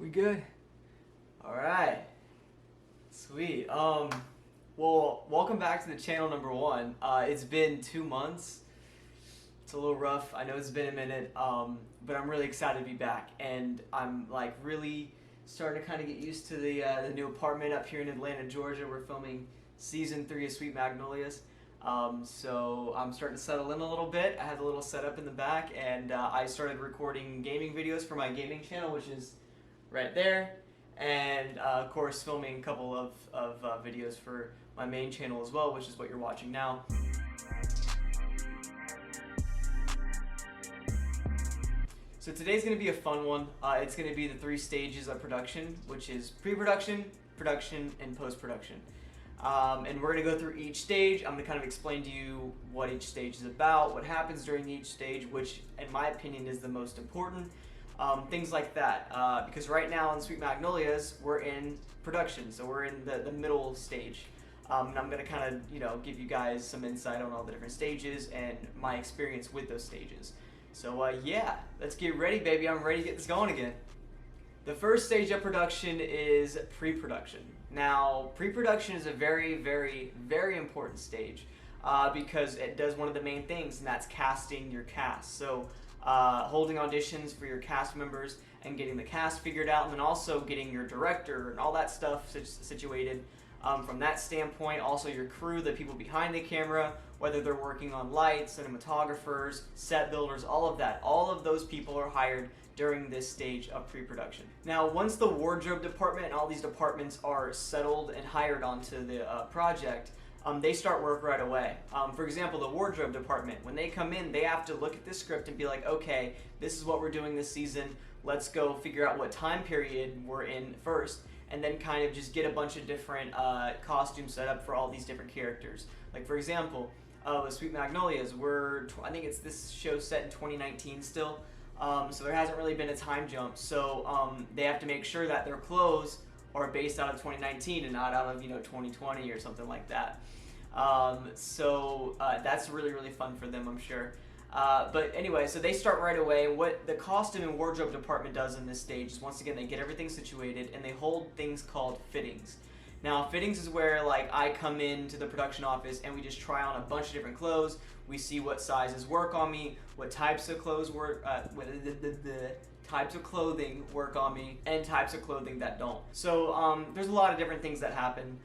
We good? All right. Sweet. Well, welcome back to the channel number one. It's been 2 months. It's a little rough. I know it's been a minute, but I'm really excited to be back, and I'm like really starting to kind of get used to the new apartment up here in Atlanta, Georgia. We're filming season 3 of Sweet Magnolias. So I'm starting to settle in a little bit. I had a little setup in the back, and I started recording gaming videos for my gaming channel, which is right there, and of course filming a couple of videos for my main channel as well, which is what you're watching now. So today's going to be a fun one. It's going to be the 3 stages of production, which is pre-production, production, and post-production. And we're going to go through each stage. I'm going to kind of explain to you what each stage is about, what happens during each stage, which in my opinion is the most important. Things like that, because right now in Sweet Magnolias we're in production, so we're in the middle stage, and I'm going to kind of give you guys some insight on all the different stages and my experience with those stages. So yeah, let's get ready, baby. I'm ready to get this going again. The first stage of production is pre-production. Now, pre-production is a very, very, very important stage because it does one of the main things, and that's casting your cast. So holding auditions for your cast members and getting the cast figured out, and then also getting your director and all that stuff situated from that standpoint. Also your crew, the people behind the camera, whether they're working on lights, cinematographers, set builders, all of that. All of those people are hired during this stage of pre-production. Now, once the wardrobe department and all these departments are settled and hired onto the project, they start work right away. For example, the wardrobe department, when they come in, they have to look at the script and be like, okay, this is what we're doing this season. Let's go figure out what time period we're in first, and then kind of just get a bunch of different costumes set up for all these different characters. Like, for example, with Sweet Magnolias, I think it's this show set in 2019 still, so there hasn't really been a time jump. So they have to make sure that their clothes are based out of 2019 and not out of 2020 or something like that. So that's really, really fun for them, I'm sure. But anyway, so they start right away. What the costume and wardrobe department does in this stage is, once again, they get everything situated and they hold things called fittings. Now, fittings is where, like, I come into the production office and we just try on a bunch of different clothes. We see what sizes work on me, what types of clothes work, types of clothing work on me, and types of clothing that don't. So there's a lot of different things that happen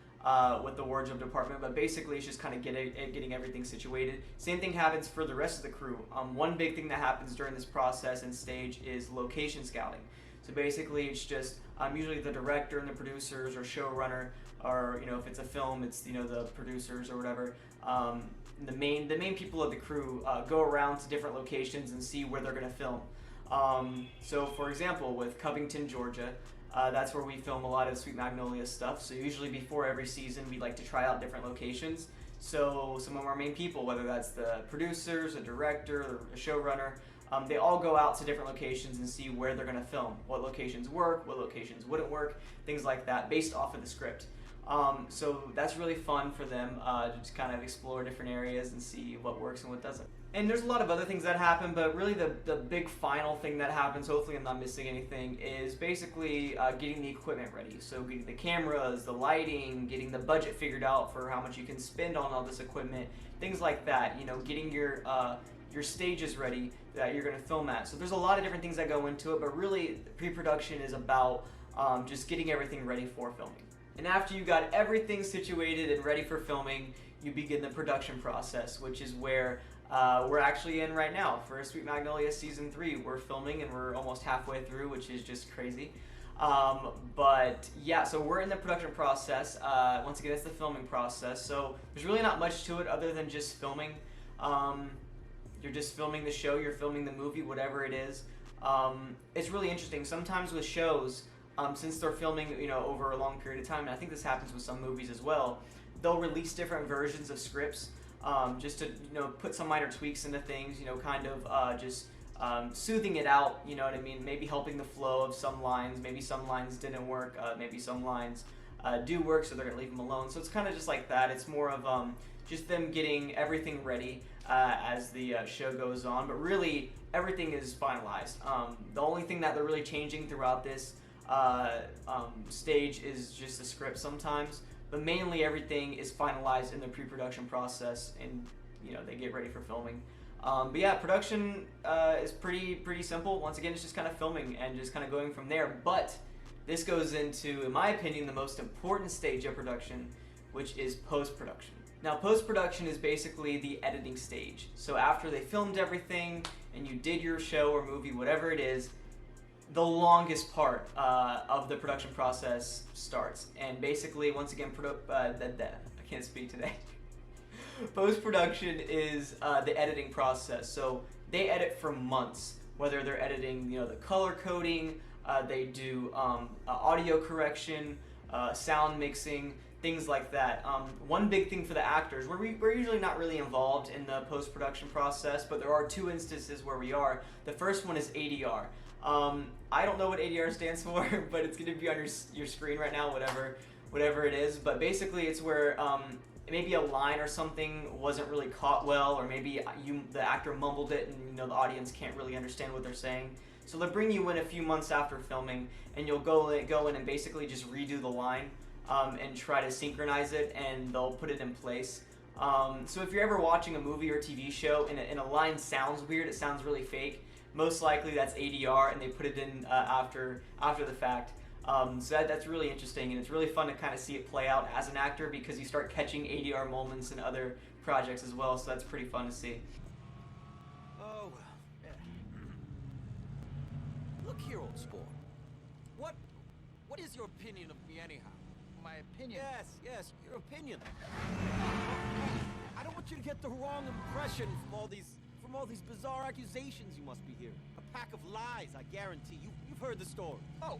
with the wardrobe department, but basically it's just kind of getting everything situated. Same thing happens for the rest of the crew. One big thing that happens during this process and stage is location scouting. So basically it's just usually the director and the producers or showrunner, or if it's a film, it's the producers or whatever. The main people of the crew go around to different locations and see where they're going to film. So for example, with Covington, Georgia, that's where we film a lot of Sweet Magnolias stuff. So usually before every season, we like to try out different locations. So some of our main people, whether that's the producers, a director, or a showrunner, they all go out to different locations and see where they're going to film, what locations work, what locations wouldn't work, things like that, based off of the script. So that's really fun for them to just kind of explore different areas and see what works and what doesn't. And there's a lot of other things that happen, but really the big final thing that happens, hopefully I'm not missing anything, is basically getting the equipment ready. So getting the cameras, the lighting, getting the budget figured out for how much you can spend on all this equipment, things like that. Getting your stages ready that you're going to film at. So there's a lot of different things that go into it, but really pre-production is about just getting everything ready for filming. And after you got everything situated and ready for filming, you begin the production process, which is where we're actually in right now. For Sweet Magnolia Season 3, we're filming and we're almost halfway through, which is just crazy. But yeah, so we're in the production process. Once again, it's the filming process. So there's really not much to it other than just filming. You're just filming the show, you're filming the movie, whatever it is. It's really interesting. Sometimes with shows, since they're filming over a long period of time, and I think this happens with some movies as well, they'll release different versions of scripts just to put some minor tweaks into things, kind of just soothing it out, you know what I mean, maybe helping the flow of some lines. Maybe some lines didn't work, maybe some lines do work, so they're gonna leave them alone. So it's kind of just like that. It's more of just them getting everything ready as the show goes on, but really everything is finalized. The only thing that they're really changing throughout this stage is just a script sometimes, but mainly everything is finalized in the pre-production process, and they get ready for filming. But yeah, production is pretty simple. Once again, it's just kind of filming and just kind of going from there. But this goes into, in my opinion, the most important stage of production, which is post-production. Now, post-production is basically the editing stage. So after they filmed everything and you did your show or movie, whatever it is, the longest part of the production process starts. And basically, once again, I can't speak today. Post-production is the editing process. So they edit for months, whether they're editing the color coding, they do audio correction, sound mixing, things like that. One big thing for the actors, we're usually not really involved in the post-production process, but there are two instances where we are. The first one is ADR. I don't know what ADR stands for, but it's going to be on your screen right now, whatever it is. But basically, it's where maybe a line or something wasn't really caught well, or maybe the actor mumbled it, and the audience can't really understand what they're saying. So they'll bring you in a few months after filming, and you'll go in and basically just redo the line and try to synchronize it, and they'll put it in place. So if you're ever watching a movie or TV show and a line sounds weird, it sounds really fake, most likely that's ADR, and they put it in after the fact. So that's really interesting, and it's really fun to kind of see it play out as an actor, because you start catching ADR moments in other projects as well, so that's pretty fun to see. Oh, well. Yeah. Look here, old sport. What is your opinion of me anyhow? My opinion? Yes, your opinion. I don't want you to get the wrong impression from all these bizarre accusations you must be hearing. A pack of lies, I guarantee. You've heard the story. Oh,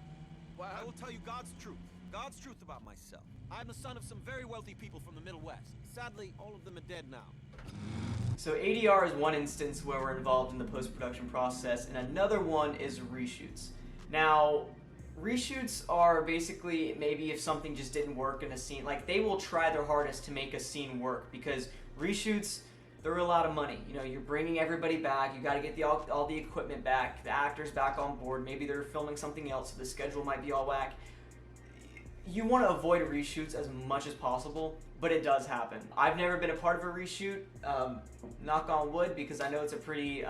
well, I will tell you God's truth about myself. I'm the son of some very wealthy people from the Middle West. Sadly, all of them are dead now. So ADR is one instance where we're involved in the post-production process, and another one is reshoots. Now, reshoots are basically maybe if something just didn't work in a scene. Like, they will try their hardest to make a scene work, because reshoots, they're a lot of money. You're bringing everybody back. You got to get all the equipment back, the actors back on board. Maybe they're filming something else, so the schedule might be all whack. You want to avoid reshoots as much as possible, but it does happen. I've never been a part of a reshoot, knock on wood, because I know it's a pretty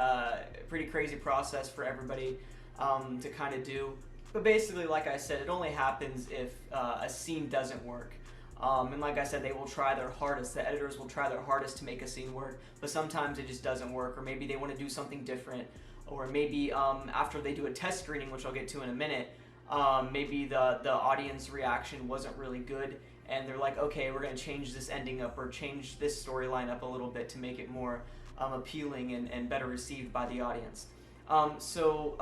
crazy process for everybody to kind of do. But basically, like I said, it only happens if a scene doesn't work. And like I said, they will try their hardest. The editors will try their hardest to make a scene work, but sometimes it just doesn't work, or maybe they want to do something different, or maybe after they do a test screening, which I'll get to in a minute, maybe the audience reaction wasn't really good, and they're like, okay, we're going to change this ending up, or change this storyline up a little bit to make it more appealing and better received by the audience. So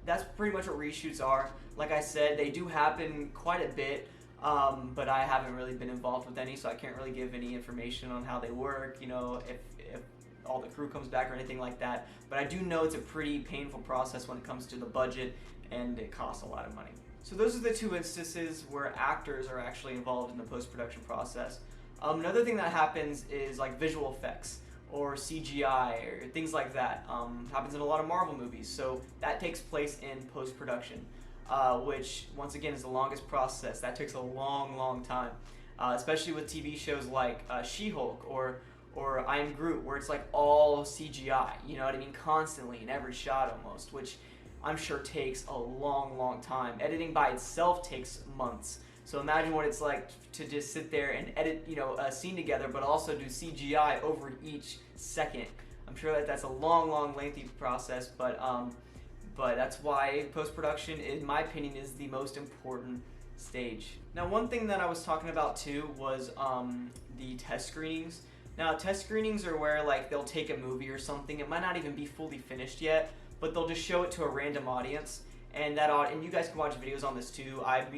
that's pretty much what reshoots are. Like I said, they do happen quite a bit. But I haven't really been involved with any, so I can't really give any information on how they work, if all the crew comes back or anything like that. But I do know it's a pretty painful process when it comes to the budget, and it costs a lot of money. So those are the two instances where actors are actually involved in the post-production process. Another thing that happens is like visual effects or CGI or things like that. Happens in a lot of Marvel movies, so that takes place in post-production. Which, once again, is the longest process. That takes a long time, especially with TV shows like She-Hulk or I Am Groot, where it's like all CGI, you know what I mean, constantly in every shot almost, which I'm sure takes a long time. Editing by itself takes months. So imagine what it's like to just sit there and edit, a scene together, but also do CGI over each second. I'm sure that's a long, lengthy process, but that's why post-production, in my opinion, is the most important stage. Now, one thing that I was talking about too was the test screenings. Now, test screenings are where they'll take a movie or something. It might not even be fully finished yet, but they'll just show it to a random audience, and and you guys can watch videos on this too. I'm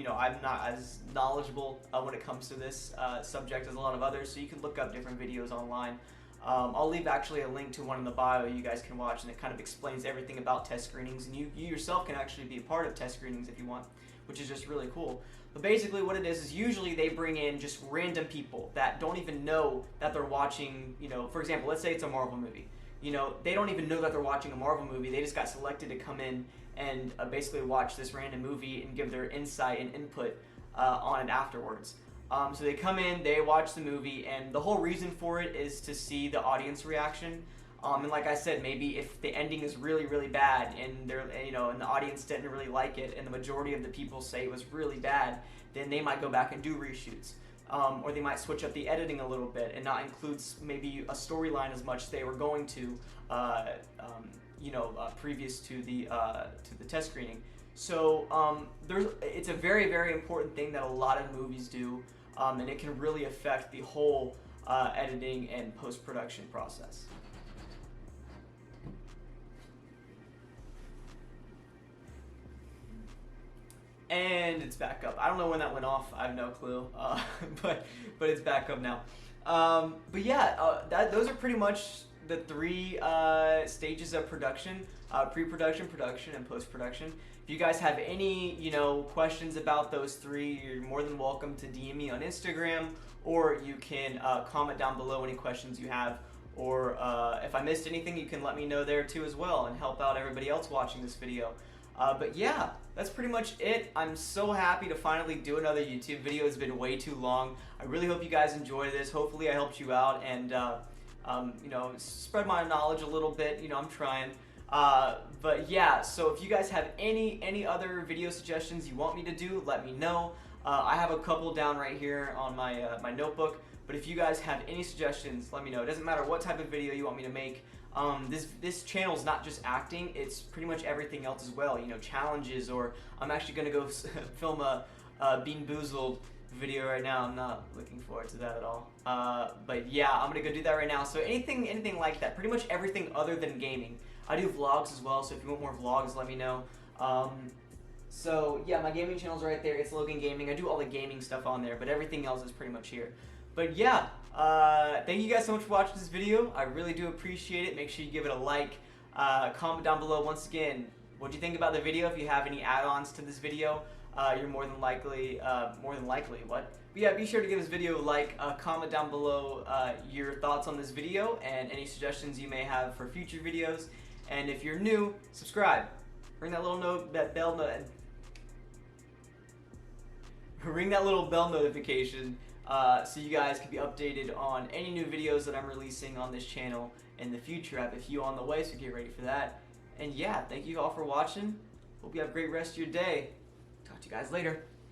not as knowledgeable when it comes to this subject as a lot of others, so you can look up different videos online. I'll leave actually a link to one in the bio you guys can watch, and it kind of explains everything about test screenings, and you yourself can actually be a part of test screenings if you want, which is just really cool. But basically what it is usually they bring in just random people that don't even know that they're watching, for example, let's say it's a Marvel movie. They don't even know that they're watching a Marvel movie. They just got selected to come in and basically watch this random movie and give their insight and input on it afterwards. So they come in, they watch the movie, and the whole reason for it is to see the audience reaction. And like I said, maybe if the ending is really, really bad and and the audience didn't really like it, and the majority of the people say it was really bad, then they might go back and do reshoots. Or they might switch up the editing a little bit and not include maybe a storyline as much as they were going to, previous to the test screening. So it's a very, very important thing that a lot of movies do, and it can really affect the whole editing and post-production process. And it's back up. I don't know when that went off. I have no clue, but it's back up now. But yeah, those are pretty much the three stages of production: pre-production, production, and post-production. If you guys have any questions about those three, you're more than welcome to DM me on Instagram, or you can comment down below any questions you have. Or if I missed anything, you can let me know there too as well, and help out everybody else watching this video. But yeah, that's pretty much it. I'm so happy to finally do another YouTube video. It's been way too long. I really hope you guys enjoy this. Hopefully I helped you out and spread my knowledge a little bit. I'm trying. But yeah, so if you guys have any other video suggestions you want me to do, let me know. I have a couple down right here on my my notebook. But if you guys have any suggestions, let me know. It doesn't matter what type of video you want me to make. This channel is not just acting, it's pretty much everything else as well, challenges, or I'm actually going to go film a Bean Boozled video right now. I'm not looking forward to that at all. But yeah, I'm going to go do that right now. So anything like that, pretty much everything other than gaming. I do vlogs as well, so if you want more vlogs, let me know. So yeah, my gaming channel's right there. It's Logan Gaming. I do all the gaming stuff on there, but everything else is pretty much here. But yeah, thank you guys so much for watching this video. I really do appreciate it. Make sure you give it a like. Comment down below once again, what do you think about the video? If you have any add-ons to this video, you're more than likely, what? But yeah, be sure to give this video a like. Comment down below your thoughts on this video and any suggestions you may have for future videos. And if you're new, subscribe. Ring that little ring that little bell notification. So you guys can be updated on any new videos that I'm releasing on this channel in the future. I have a few on the way, so get ready for that. And yeah, thank you all for watching. Hope you have a great rest of your day. Talk to you guys later.